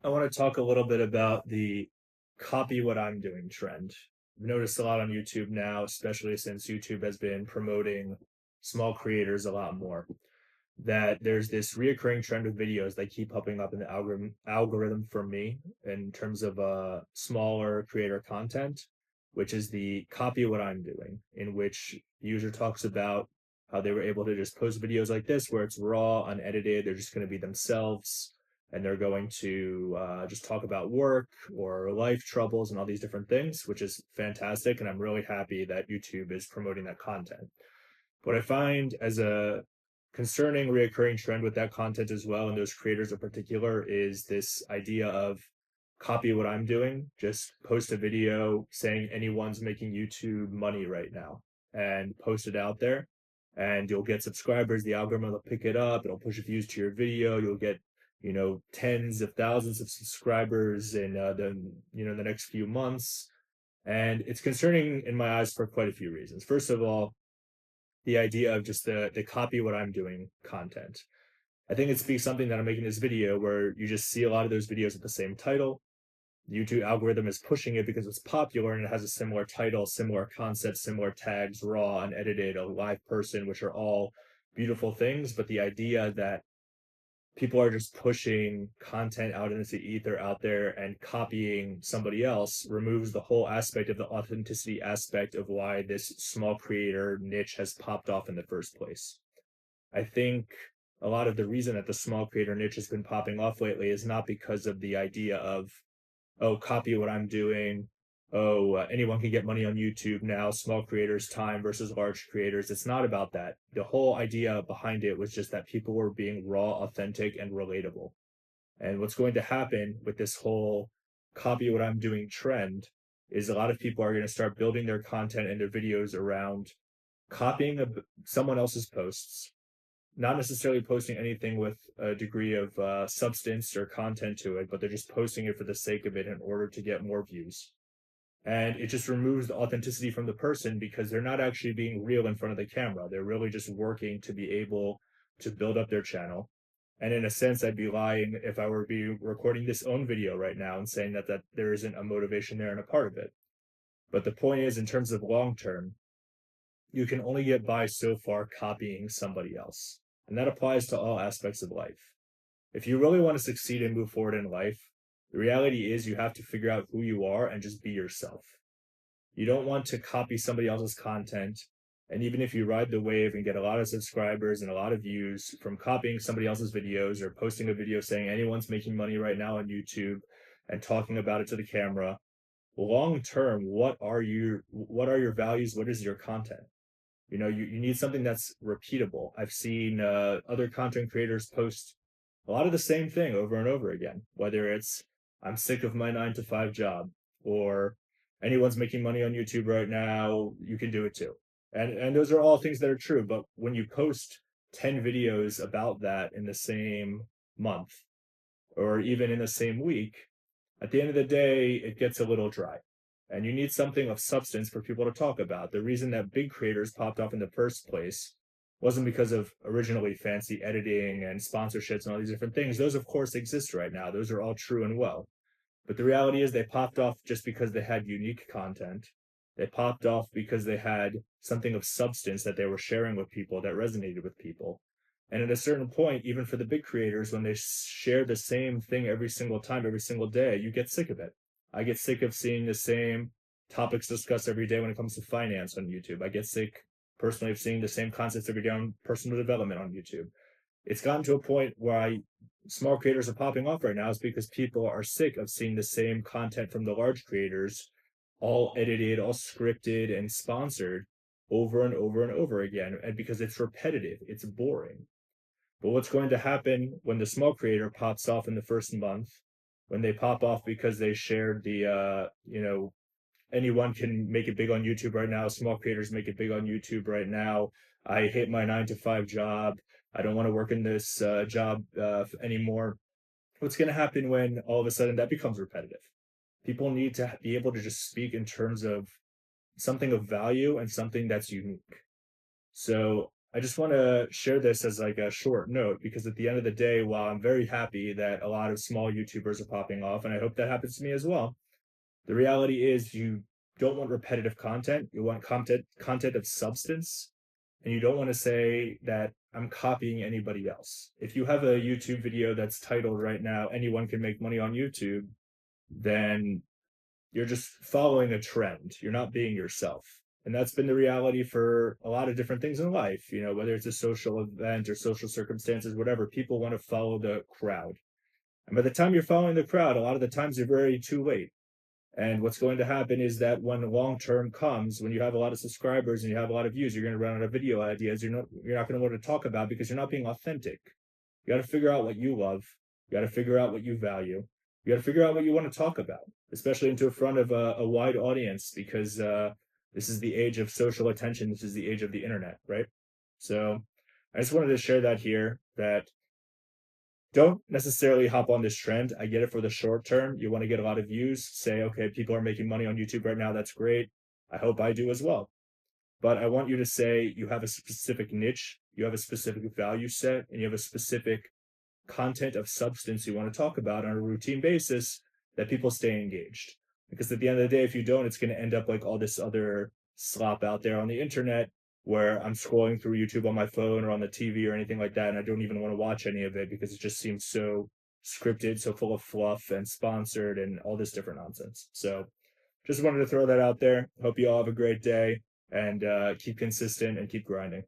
I want to talk a little bit about the copy what I'm doing trend. I've noticed a lot on YouTube now, especially since YouTube has been promoting small creators a lot more, that there's this reoccurring trend of videos that keep popping up in the algorithm for me in terms of smaller creator content, which is the copy what I'm doing, in which the user talks about how they were able to just post videos like this where it's raw, unedited, they're just going to be themselves and they're going to just talk about work or life troubles and all these different things, which is fantastic. And I'm really happy that YouTube is promoting that content. What I find as a concerning reoccurring trend with that content as well, and those creators in particular, is this idea of copy what I'm doing, just post a video saying anyone's making YouTube money right now and post it out there. And you'll get subscribers, the algorithm will pick it up, it'll push views to your video, you'll get tens of thousands of subscribers in the next few months. And it's concerning in my eyes for quite a few reasons. First of all, the idea of just the copy what I'm doing content. I think it speaks something that I'm making this video where you just see a lot of those videos with the same title. The YouTube algorithm is pushing it because it's popular and it has a similar title, similar concept, similar tags, raw, unedited, a live person, which are all beautiful things. But the idea that people are just pushing content out into the ether out there and copying somebody else removes the whole aspect of the authenticity aspect of why this small creator niche has popped off in the first place. I think a lot of the reason that the small creator niche has been popping off lately is not because of the idea of, oh, copy what I'm doing. Oh, anyone can get money on YouTube now, small creators' time versus large creators. It's not about that. The whole idea behind it was just that people were being raw, authentic, and relatable. And what's going to happen with this whole copy what I'm doing trend is a lot of people are going to start building their content and their videos around copying someone else's posts, not necessarily posting anything with a degree of substance or content to it, but they're just posting it for the sake of it in order to get more views. And it just removes the authenticity from the person because they're not actually being real in front of the camera. They're really just working to be able to build up their channel. And in a sense, I'd be lying if I were to be recording this own video right now and saying that there isn't a motivation there and a part of it. But the point is, in terms of long term, you can only get by so far copying somebody else. And that applies to all aspects of life. If you really want to succeed and move forward in life, the reality is you have to figure out who you are and just be yourself. You don't want to copy somebody else's content. And even if you ride the wave and get a lot of subscribers and a lot of views from copying somebody else's videos or posting a video saying anyone's making money right now on YouTube and talking about it to the camera, long term, what are your values? What is your content? You need something that's repeatable. I've seen other content creators post a lot of the same thing over and over again, whether it's I'm sick of my 9 to 5 job or anyone's making money on YouTube right now, you can do it too. And those are all things that are true. But when you post 10 videos about that in the same month or even in the same week, at the end of the day, it gets a little dry. And you need something of substance for people to talk about. The reason that big creators popped off in the first place wasn't because of originally fancy editing and sponsorships and all these different things. Those, of course, exist right now. Those are all true and well. But the reality is they popped off just because they had unique content. They popped off because they had something of substance that they were sharing with people that resonated with people. And at a certain point, even for the big creators, when they share the same thing every single time, every single day, you get sick of it. I get sick of seeing the same topics discussed every day when it comes to finance on YouTube. I get sick personally of seeing the same concepts every day on personal development on YouTube. It's gotten to a point where small creators are popping off right now is because people are sick of seeing the same content from the large creators, all edited, all scripted and sponsored over and over and over again. And because it's repetitive, it's boring. But what's going to happen when the small creator pops off in the first month, when they pop off because they shared anyone can make it big on YouTube right now. Small creators make it big on YouTube right now. I hate my 9 to 5 job. I don't want to work in this job anymore. What's going to happen when all of a sudden that becomes repetitive? People need to be able to just speak in terms of something of value and something that's unique. So I just want to share this as like a short note because at the end of the day, while I'm very happy that a lot of small YouTubers are popping off, and I hope that happens to me as well, the reality is you don't want repetitive content. You want content of substance, and you don't want to say that I'm copying anybody else. If you have a YouTube video that's titled right now, anyone can make money on YouTube, then you're just following a trend. You're not being yourself. And that's been the reality for a lot of different things in life, whether it's a social event or social circumstances, whatever, people want to follow the crowd. And by the time you're following the crowd, a lot of the times you're very too late. And what's going to happen is that when the long term comes, when you have a lot of subscribers and you have a lot of views, you're going to run out of video ideas. You're not going to know what to talk about because you're not being authentic. You got to figure out what you love. You got to figure out what you value. You got to figure out what you want to talk about, especially into front of a wide audience, because this is the age of social attention. This is the age of the internet, right? So I just wanted to share that here, that don't necessarily hop on this trend. I get it for the short term. You want to get a lot of views, say, okay, people are making money on YouTube right now. That's great. I hope I do as well. But I want you to say you have a specific niche, you have a specific value set, and you have a specific content of substance you want to talk about on a routine basis that people stay engaged. Because at the end of the day, if you don't, it's going to end up like all this other slop out there on the internet where I'm scrolling through YouTube on my phone or on the TV or anything like that, and I don't even want to watch any of it because it just seems so scripted, so full of fluff and sponsored and all this different nonsense. So just wanted to throw that out there. Hope you all have a great day and keep consistent and keep grinding.